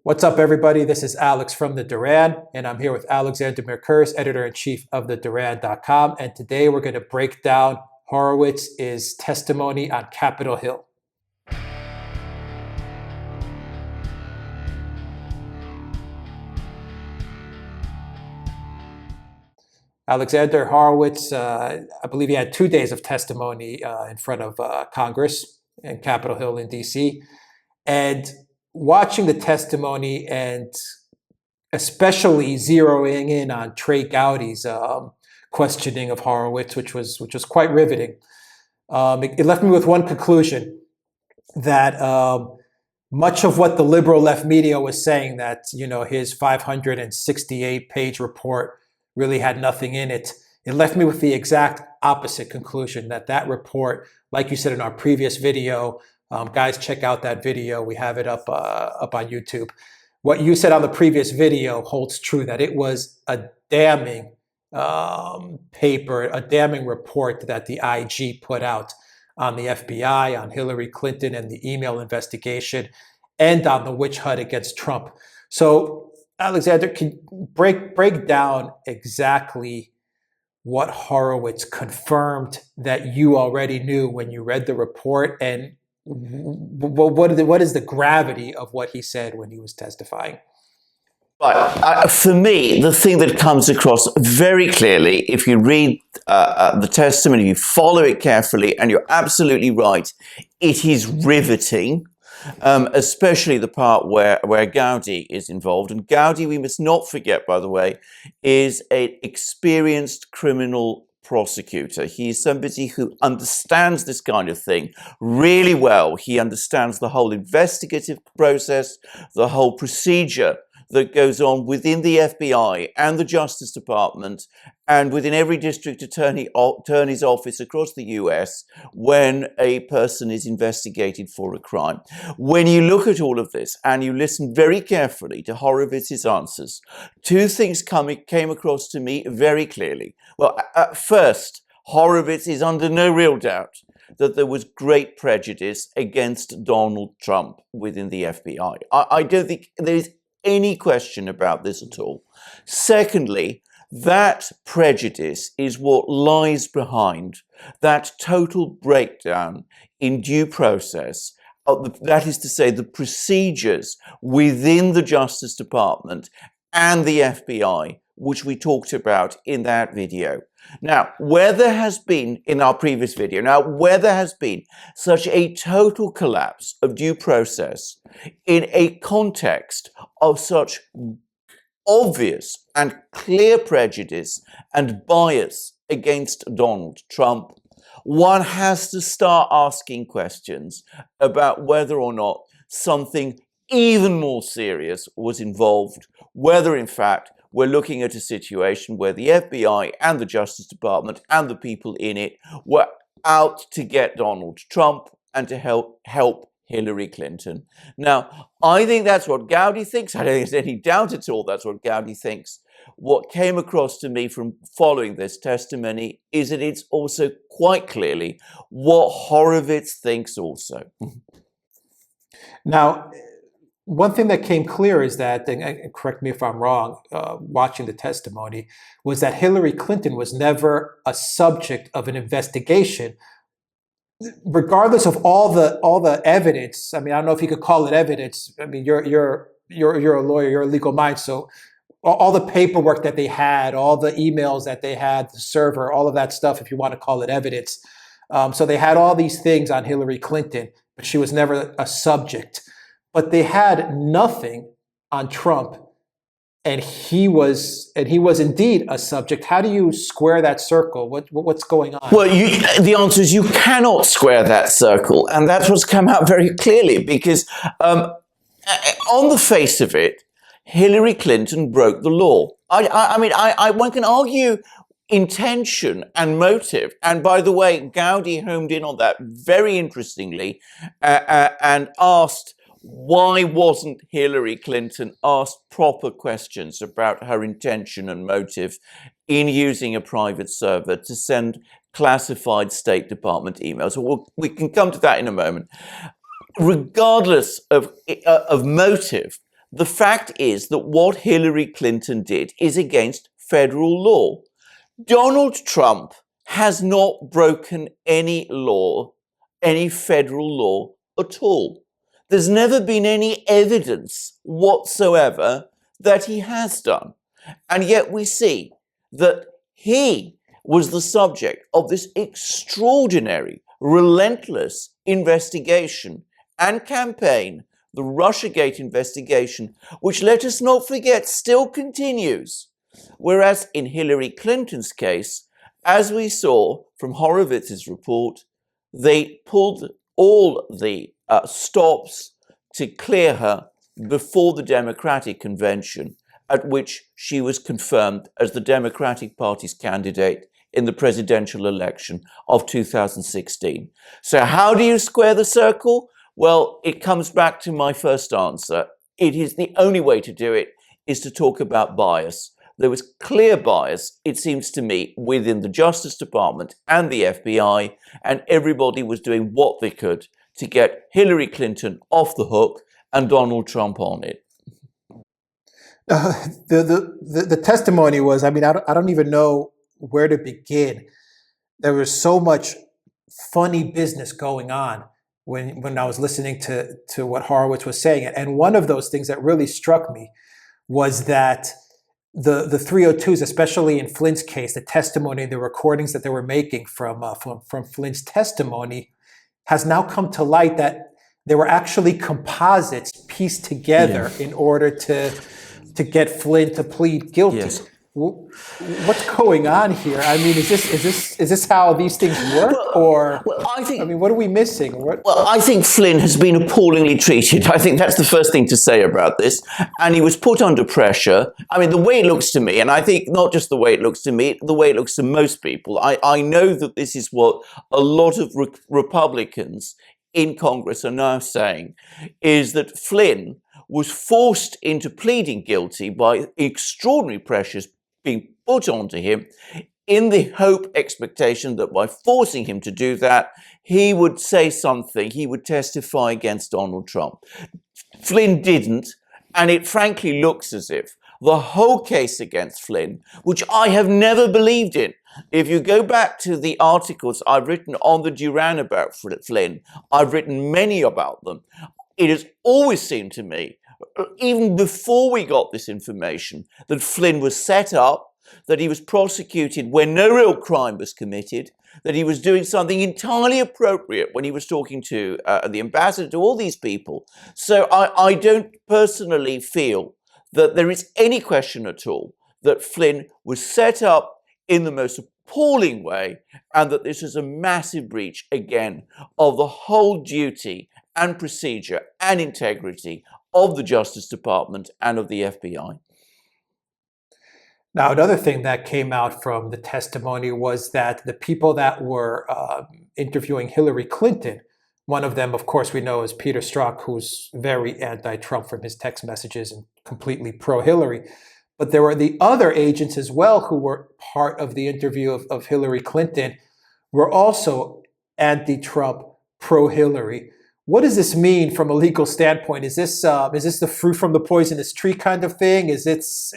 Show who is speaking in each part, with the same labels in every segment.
Speaker 1: What's up, everybody? This is Alex from the Duran, and I'm here with Alexander Mercurs, editor-in-chief of the Duran.com. And today we're going to break down Horowitz's testimony on Capitol Hill. Alexander Horowitz, I believe he had 2 days of testimony in front of Congress in Capitol Hill in D.C. And watching the testimony and especially zeroing in on Trey Gowdy's questioning of Horowitz, which was quite riveting, it left me with one conclusion, that much of what the liberal left media was saying, that his 568-page report really had nothing in it, it left me with the exact opposite conclusion, that report, like you said in our previous video, guys, check out that video. We have it up on YouTube. What you said on the previous video holds true, that it was a damning paper, a damning report that the IG put out on the FBI, on Hillary Clinton and the email investigation, and on the witch hunt against Trump. So, Alexander, can break down exactly what Horowitz confirmed that you already knew when you read the report, and what is the gravity of what he said when he was testifying?
Speaker 2: Right. For me, the thing that comes across very clearly, if you read the testimony, you follow it carefully, and you're absolutely right, it is riveting, especially the part where Gowdy is involved. And Gowdy, we must not forget, by the way, is an experienced criminal prosecutor. He is somebody who understands this kind of thing really well. He understands the whole investigative process, the whole procedure that goes on within the FBI and the Justice Department and within every district attorney's office across the US when a person is investigated for a crime. When you look at all of this and you listen very carefully to Horowitz's answers, two things came across to me very clearly. Well, first, Horowitz is under no real doubt that there was great prejudice against Donald Trump within the FBI. I don't think there is any question about this at all. Secondly, that prejudice is what lies behind that total breakdown in due process, that is to say, the procedures within the Justice Department and the FBI, which we talked about in that video. Now, where there has been, in our previous video, where there has been such a total collapse of due process in a context of such obvious and clear prejudice and bias against Donald Trump, one has to start asking questions about whether or not something even more serious was involved, whether in fact we're looking at a situation where the FBI and the Justice Department and the people in it were out to get Donald Trump and to help Hillary Clinton. Now, I think that's what Gowdy thinks. I don't think there's any doubt at all that's what Gowdy thinks. What came across to me from following this testimony is that it's also quite clearly what Horowitz thinks also.
Speaker 1: Now, one thing that came clear is that, and correct me if I'm wrong, watching the testimony, was that Hillary Clinton was never a subject of an investigation, regardless of all the evidence. I mean, I don't know if you could call it evidence. I mean, you're a lawyer, you're a legal mind, so all the paperwork that they had, all the emails that they had, the server, all of that stuff, if you want to call it evidence. So they had all these things on Hillary Clinton, but she was never a subject. But they had nothing on Trump, and he was indeed a subject. How do you square that circle? What's going on?
Speaker 2: Well, the answer is you cannot square that circle, and that's what's come out very clearly. Because on the face of it, Hillary Clinton broke the law. I mean, one can argue intention and motive. And by the way, Gowdy homed in on that very interestingly and asked, why wasn't Hillary Clinton asked proper questions about her intention and motive in using a private server to send classified State Department emails? Well, we can come to that in a moment. Regardless of motive, the fact is that what Hillary Clinton did is against federal law. Donald Trump has not broken any law, any federal law at all. There's never been any evidence whatsoever that he has done. And yet we see that he was the subject of this extraordinary, relentless investigation and campaign, the Russiagate investigation, which, let us not forget, still continues. Whereas in Hillary Clinton's case, as we saw from Horowitz's report, they pulled all the stops to clear her before the Democratic convention, at which she was confirmed as the Democratic Party's candidate in the presidential election of 2016. So how do you square the circle? Well, it comes back to my first answer. It is the only way to do it is to talk about bias. There was clear bias, it seems to me, within the Justice Department and the FBI, and everybody was doing what they could to get Hillary Clinton off the hook and Donald Trump on it.
Speaker 1: The testimony was, I mean, I don't even know where to begin. There was so much funny business going on when I was listening to what Horowitz was saying. And one of those things that really struck me was that the 302s, especially in Flynn's case, the testimony, the recordings that they were making from Flynn's testimony, has now come to light that they were actually composites pieced together in order to get Flynn to plead guilty.
Speaker 2: Yes.
Speaker 1: What's going on here? I mean, is this how these things work, or I mean, what are we missing? Well,
Speaker 2: I think Flynn has been appallingly treated. I think that's the first thing to say about this. And he was put under pressure. I mean, the way it looks to me, and I think not just the way it looks to me, the way it looks to most people, I know that this is what a lot of Republicans in Congress are now saying, is that Flynn was forced into pleading guilty by extraordinary pressures being put onto him in the hope, expectation that by forcing him to do that, he would say something, he would testify against Donald Trump. Flynn didn't, and it frankly looks as if the whole case against Flynn, which I have never believed in, if you go back to the articles I've written on the Duran about Flynn, I've written many about them, it has always seemed to me, even before we got this information, that Flynn was set up, that he was prosecuted when no real crime was committed, that he was doing something entirely appropriate when he was talking to the ambassador, to all these people. So I don't personally feel that there is any question at all that Flynn was set up in the most appalling way, and that this is a massive breach, again, of the whole duty and procedure and integrity of the Justice Department and of the FBI.
Speaker 1: Now, another thing that came out from the testimony was that the people that were interviewing Hillary Clinton, one of them, of course, we know is Peter Strzok, who's very anti-Trump from his text messages and completely pro-Hillary. But there were the other agents as well who were part of the interview of Hillary Clinton, were also anti-Trump, pro-Hillary. What does this mean from a legal standpoint? Is this the fruit from the poisonous tree kind of thing? Is this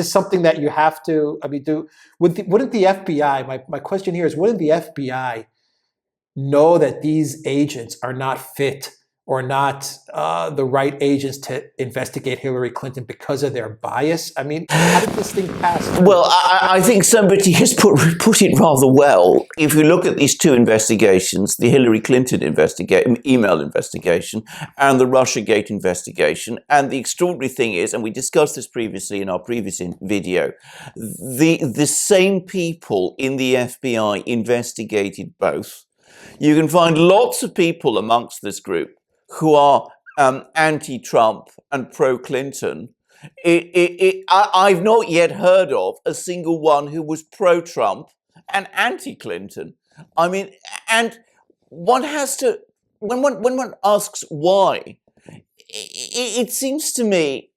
Speaker 1: something that you have to? I mean, wouldn't the FBI? My question here is, wouldn't the FBI know that these agents are not fit or not the right agents to investigate Hillary Clinton because of their bias? I mean, how did this thing pass through?
Speaker 2: Well, I think somebody has put it rather well. If you look at these two investigations, the Hillary Clinton email investigation and the Russiagate investigation, and the extraordinary thing is, and we discussed this previously in our previous video, the same people in the FBI investigated both. You can find lots of people amongst this group who are anti-Trump and pro-Clinton. I've not yet heard of a single one who was pro-Trump and anti-Clinton. I mean, and one has to, when one asks why, it seems to me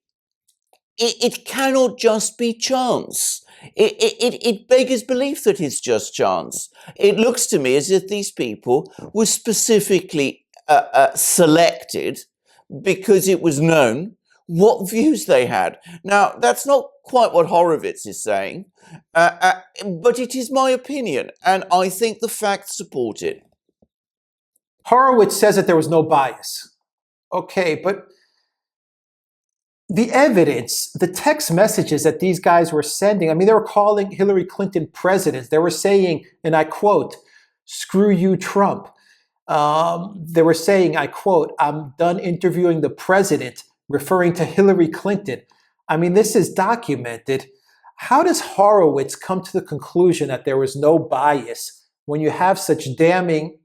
Speaker 2: it cannot just be chance. It beggars belief that it's just chance. It looks to me as if these people were specifically selected because it was known what views they had. Now, that's not quite what Horowitz is saying, but it is my opinion, and I think the facts support it.
Speaker 1: Horowitz says that there was no bias. Okay, but the evidence, the text messages that these guys were sending, I mean, they were calling Hillary Clinton president. They were saying, and I quote, "Screw you, Trump." They were saying, I quote, "I'm done interviewing the president," referring to Hillary Clinton. I mean, this is documented. How does Horowitz come to the conclusion that there was no bias when you have such damning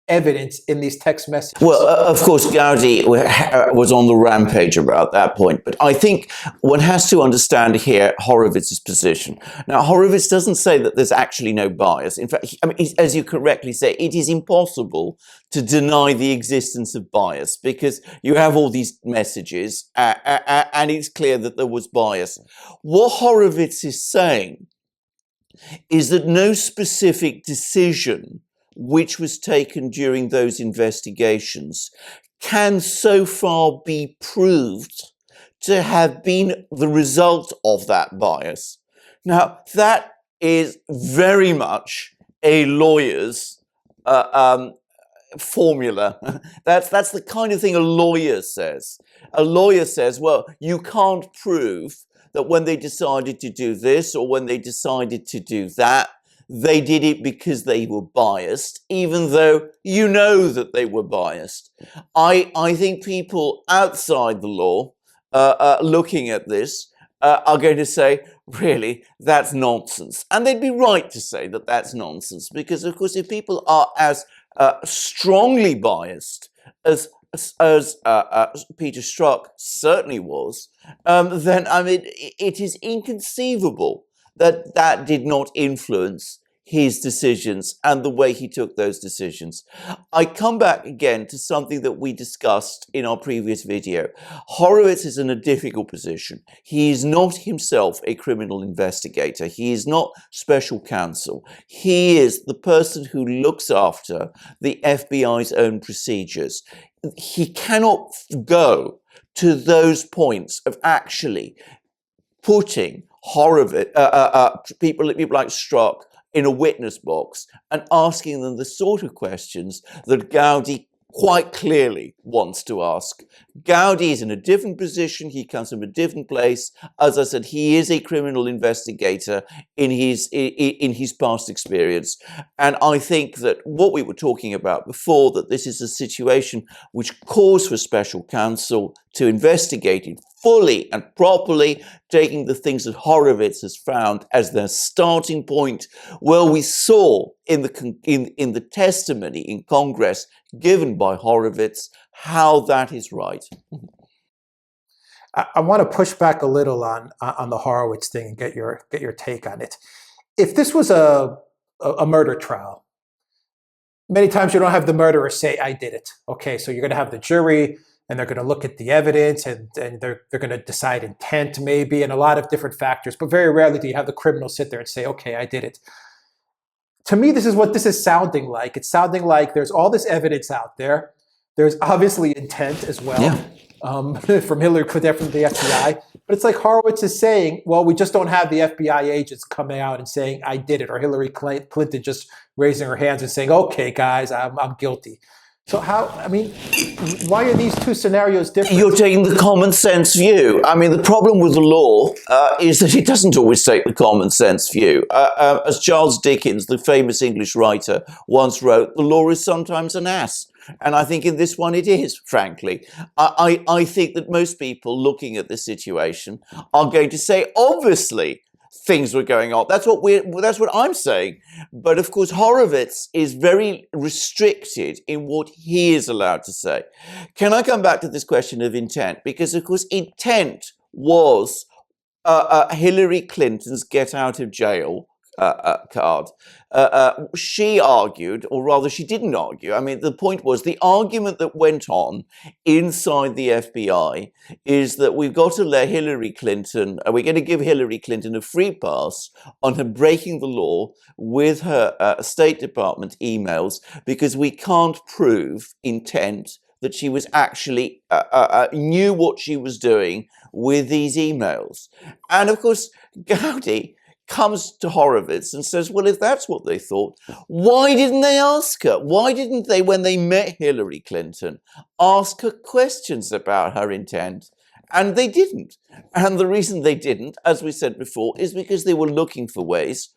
Speaker 1: evidence in these text messages?
Speaker 2: Well, of course, Gowdy was on the rampage about that point. But I think one has to understand here Horowitz's position. Now, Horowitz doesn't say that there's actually no bias. In fact, I mean, as you correctly say, it is impossible to deny the existence of bias because you have all these messages and it's clear that there was bias. What Horowitz is saying is that no specific decision which was taken during those investigations can so far be proved to have been the result of that bias. Now, that is very much a lawyer's formula. That's the kind of thing a lawyer says. A lawyer says, well, you can't prove that when they decided to do this or when they decided to do that, they did it because they were biased, even though you know that they were biased. I think people outside the law looking at this are going to say, really, that's nonsense. And they'd be right to say that that's nonsense, because, of course, if people are as strongly biased as Peter Strzok certainly was, then, I mean, it is inconceivable that that did not influence his decisions and the way he took those decisions. I come back again to something that we discussed in our previous video. Horowitz is in a difficult position. He is not himself a criminal investigator. He is not special counsel. He is the person who looks after the FBI's own procedures. He cannot go to those points of actually putting Horowitz, people like Strzok in a witness box and asking them the sort of questions that Gowdy quite clearly wants to ask. Gowdy is in a different position. He comes from a different place. As I said, he is a criminal investigator in his past experience. And I think that what we were talking about before, that this is a situation which calls for special counsel to investigate it fully and properly, taking the things that Horowitz has found as their starting point. Well, we saw in the testimony in Congress given by Horowitz how that is right.
Speaker 1: I want to push back a little on the Horowitz thing and get your take on it. If this was a murder trial, many times you don't have the murderer say, "I did it." Okay, so you're going to have the jury, and they're going to look at the evidence, and they're going to decide intent maybe, and a lot of different factors. But very rarely do you have the criminal sit there and say, "Okay, I did it." To me, this is what this is sounding like. It's sounding like there's all this evidence out there. There's obviously intent as well.
Speaker 2: Yeah.
Speaker 1: From Hillary Clinton, from the FBI. But it's like Horowitz is saying, well, we just don't have the FBI agents coming out and saying, "I did it," or Hillary Clinton just raising her hands and saying, "Okay, guys, I'm guilty." So why are these two scenarios different?
Speaker 2: You're taking the common sense view. I mean, the problem with the law is that it doesn't always take the common sense view. As Charles Dickens, the famous English writer, once wrote, the law is sometimes an ass. And I think in this one it is, frankly. I think that most people looking at this situation are going to say, obviously, things were going on. That's what I'm saying. But of course, Horowitz is very restricted in what he is allowed to say. Can I come back to this question of intent? Because of course, intent was Hillary Clinton's get out of jail card. She argued, or rather she didn't argue. I mean, the point was the argument that went on inside the FBI is that we've got to let Hillary Clinton, we're going to give Hillary Clinton a free pass on her breaking the law with her State Department emails because we can't prove intent that she was actually knew what she was doing with these emails. And of course, Gowdy comes to Horowitz and says, well, if that's what they thought, why didn't they ask her? Why didn't they, when they met Hillary Clinton, ask her questions about her intent? And they didn't. And the reason they didn't, as we said before, is because they were looking for ways.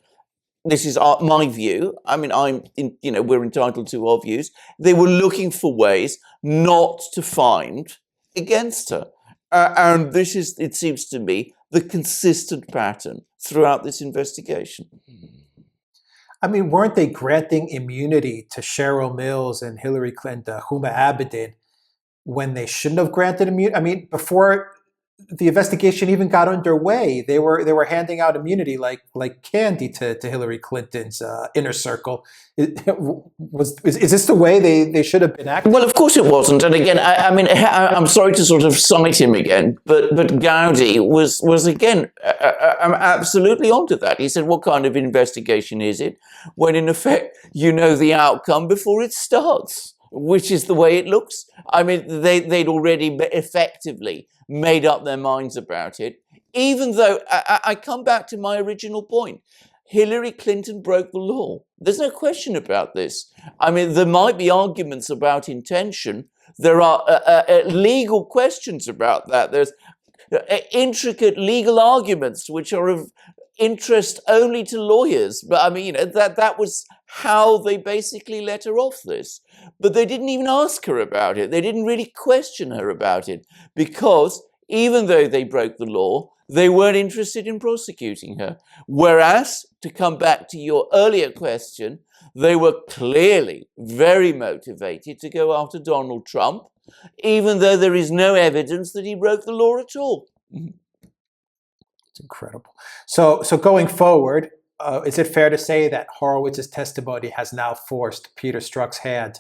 Speaker 2: This is my view. I mean, we're entitled to our views. They were looking for ways not to find against her. And this is, it seems to me, the consistent pattern throughout this investigation.
Speaker 1: I mean, weren't they granting immunity to Cheryl Mills and Hillary Clinton, Huma Abedin, when they shouldn't have granted immunity? I mean, before the investigation even got underway, they were handing out immunity like candy to Hillary Clinton's inner circle. Is this the way they should have been acting?
Speaker 2: Well, of course it wasn't. And again, I'm sorry to sort of cite him again, but Gowdy was again absolutely onto that. He said, "What kind of investigation is it when, in effect, you know the outcome before it starts?" Which is the way it looks. I mean, they'd already effectively made up their minds about it, even though I come back to my original point. Hillary Clinton broke the law. There's no question about this. I mean, there might be arguments about intention. There are legal questions about that. There's intricate legal arguments which are of interest only to lawyers. But I mean, that was how they basically let her off this. But they didn't even ask her about it. They didn't really question her about it, because even though they broke the law, they weren't interested in prosecuting her. Whereas, to come back to your earlier question, they were clearly very motivated to go after Donald Trump, even though there is no evidence that he broke the law at all.
Speaker 1: It's incredible. So going forward, is it fair to say that Horowitz's testimony has now forced Peter Strzok's hand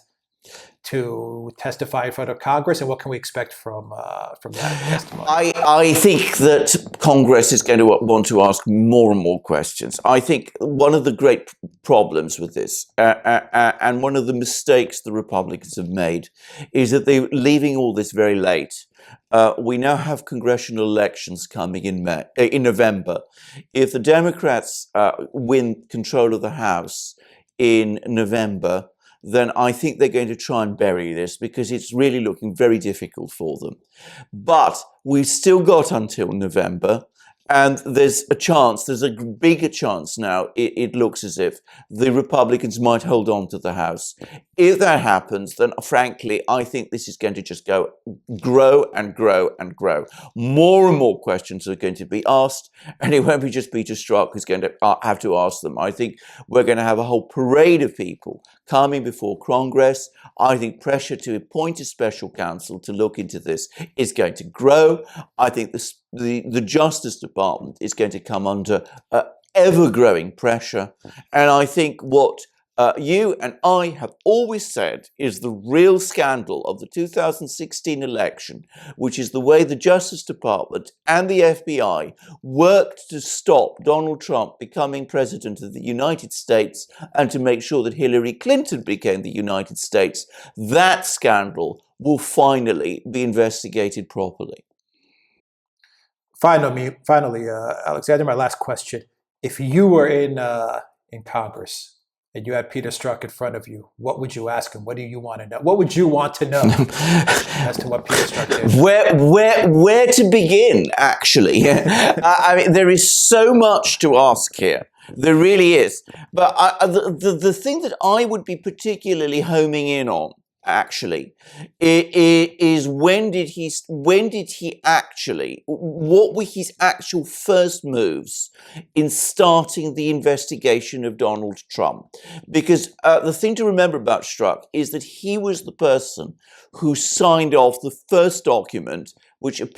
Speaker 1: to testify in front of Congress, and what can we expect from that testimony?
Speaker 2: I think that Congress is going to want to ask more and more questions. I think one of the great problems with this, and one of the mistakes the Republicans have made, is that they're leaving all this very late. We now have congressional elections coming in November. If the Democrats win control of the House in November, then I think they're going to try and bury this, because it's really looking very difficult for them. But we've still got until November, and there's a bigger chance now, it looks as if the Republicans might hold on to the House. If that happens, then frankly, I think this is going to just grow and grow and grow. More and more questions are going to be asked, and it won't be just Peter Strzok who's going to have to ask them. I think we're going to have a whole parade of people coming before Congress. I think pressure to appoint a special counsel to look into this is going to grow. I think the Justice Department is going to come under ever-growing pressure. And I think what you and I have always said is the real scandal of the 2016 election, which is the way the Justice Department and the FBI worked to stop Donald Trump becoming president of the United States and to make sure that Hillary Clinton became the United States. That scandal will finally be investigated properly.
Speaker 1: Finally, Alexander, my last question. If you were in Congress and you had Peter Strzok in front of you, what would you ask him? What do you want to know? What would you want to know as to what Peter Strzok did?
Speaker 2: Where to begin, actually? I mean, there is so much to ask here. There really is. But the thing that I would be particularly homing in on, actually, is what were his actual first moves in starting the investigation of Donald Trump? Because the thing to remember about Strzok is that he was the person who signed off the first document, which was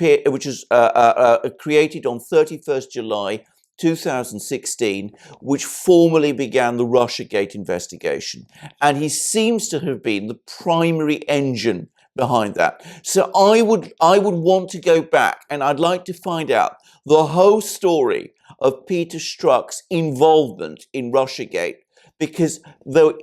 Speaker 2: created on 31st July 2016, which formally began the Russiagate investigation. And he seems to have been the primary engine behind that. So I would want to go back, and I'd like to find out the whole story of Peter Strzok's involvement in Russiagate, because though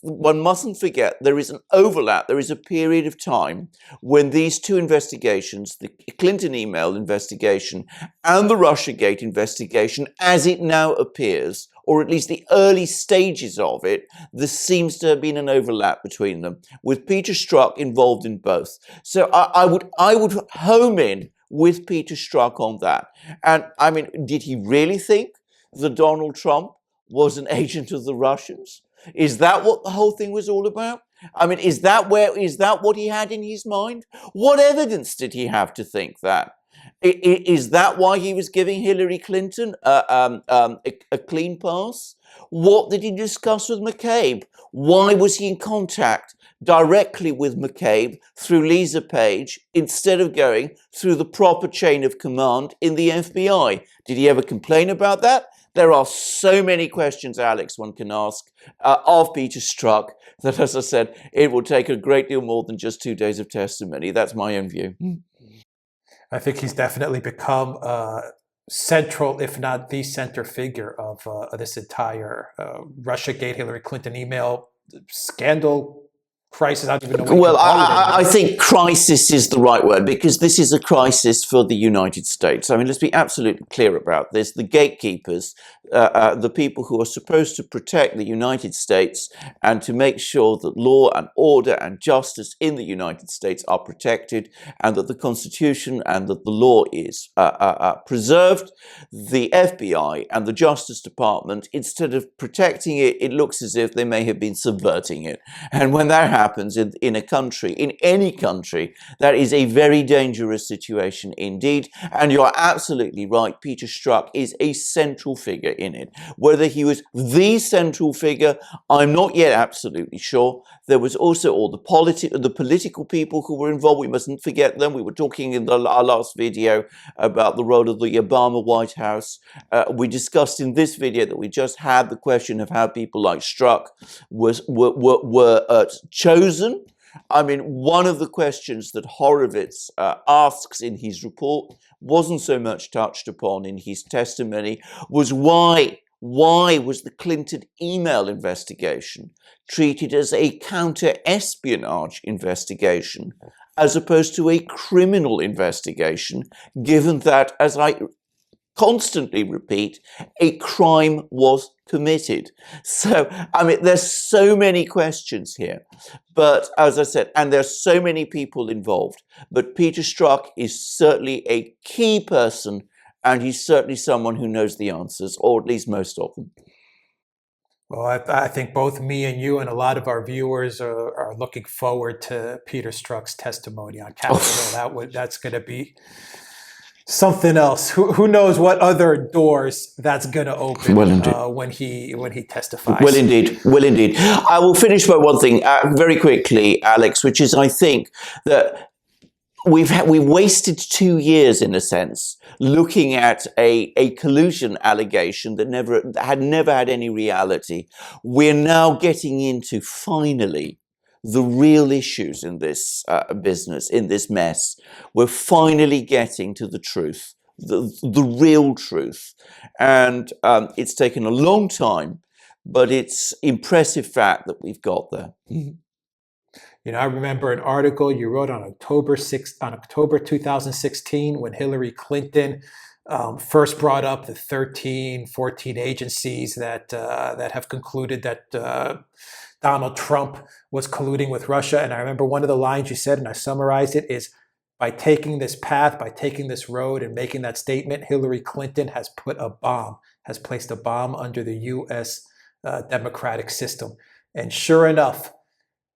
Speaker 2: one mustn't forget there is an overlap, there is a period of time when these two investigations, the Clinton email investigation and the Russiagate investigation, as it now appears, or at least the early stages of it, there seems to have been an overlap between them, with Peter Strzok involved in both. So I would home in with Peter Strzok on that. And I mean, did he really think that Donald Trump was an agent of the Russians? Is that what the whole thing was all about? I mean, is that what he had in his mind? What evidence did he have to think that? Is that why he was giving Hillary Clinton a clean pass? What did he discuss with McCabe? Why was he in contact directly with McCabe through Lisa Page instead of going through the proper chain of command in the FBI? Did he ever complain about that? There are so many questions, Alex, one can ask of Peter Strzok that, as I said, it will take a great deal more than just 2 days of testimony. That's my own view.
Speaker 1: I think he's definitely become central, if not the center figure of this entire Russiagate, Hillary Clinton email scandal crisis. I don't even know what
Speaker 2: Well, I think crisis is the right word, because this is a crisis for the United States. I mean, let's be absolutely clear about this. The gatekeepers, the people who are supposed to protect the United States and to make sure that law and order and justice in the United States are protected and that the Constitution and that the law is preserved, the FBI and the Justice Department, instead of protecting it, it looks as if they may have been subverting it. And when that happens in a country, in any country, that is a very dangerous situation indeed. And you're absolutely right, Peter Strzok is a central figure in it. Whether he was the central figure, I'm not yet absolutely sure. There was also all the political people who were involved. We mustn't forget them. We were talking in our last video about the role of the Obama White House. We discussed in this video that we just had the question of how people like Strzok were chosen. I mean, one of the questions that Horowitz asks in his report, wasn't so much touched upon in his testimony, was why was the Clinton email investigation treated as a counter-espionage investigation as opposed to a criminal investigation, given that, as I constantly repeat, a crime was committed. So, I mean, there's so many questions here. But as I said, and there's so many people involved, but Peter Strzok is certainly a key person, and he's certainly someone who knows the answers, or at least most of them.
Speaker 1: Well, I think both me and you and a lot of our viewers are looking forward to Peter Strzok's testimony on Capitol Hill. That's going to be something else. Who knows what other doors that's going to open when he testifies.
Speaker 2: Well, indeed. Well, indeed. I will finish by one thing very quickly, Alex, which is I think that we wasted 2 years, in a sense, looking at a collusion allegation that never had any reality. We're now getting into, finally, the real issues in this business, in this mess. We're finally getting to the truth, the real truth. And it's taken a long time, but it's impressive fact that we've got there.
Speaker 1: You know, I remember an article you wrote on October 2016, when Hillary Clinton first brought up the 13, 14 agencies that have concluded that Donald Trump was colluding with Russia. And I remember one of the lines you said, and I summarized it, is by taking this path, by taking this road and making that statement, Hillary Clinton has placed a bomb under the U.S. democratic system. And sure enough,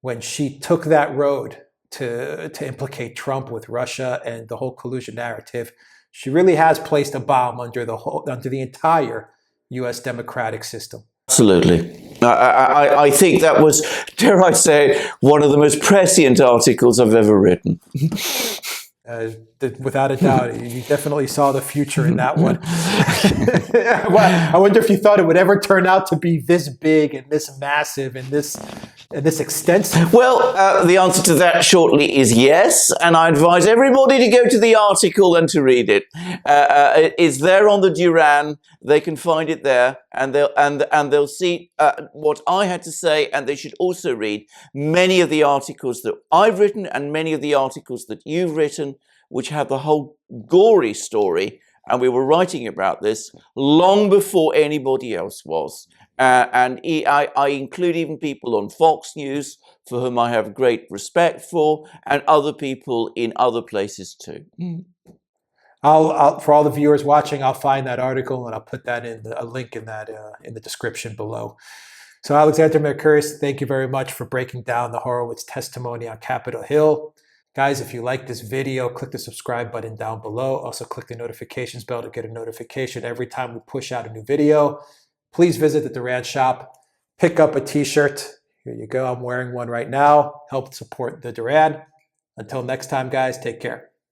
Speaker 1: when she took that road to implicate Trump with Russia and the whole collusion narrative, she really has placed a bomb under the entire U.S. democratic system.
Speaker 2: Absolutely. I think that was, dare I say, one of the most prescient articles I've ever written.
Speaker 1: Without a doubt, you definitely saw the future in that one. Well, I wonder if you thought it would ever turn out to be this big and this massive and this this extensive?
Speaker 2: Well, the answer to that shortly is yes, and I advise everybody to go to the article and to read it. It's there on the Duran. They can find it there, and they'll see what I had to say, and they should also read many of the articles that I've written and many of the articles that you've written, which have the whole gory story. And we were writing about this long before anybody else was. And I include even people on Fox News, for whom I have great respect for, and other people in other places too.
Speaker 1: I'll for all the viewers watching, I'll find that article and I'll put that in a link in that in the description below. So Alexander Mercouris, thank you very much for breaking down the Horowitz testimony on Capitol Hill. Guys, if you like this video, click the subscribe button down below. Also click the notifications bell to get a notification every time we push out a new video. Please visit the Duran shop, pick up a t-shirt. Here you go, I'm wearing one right now. Help support the Duran. Until next time, guys, take care.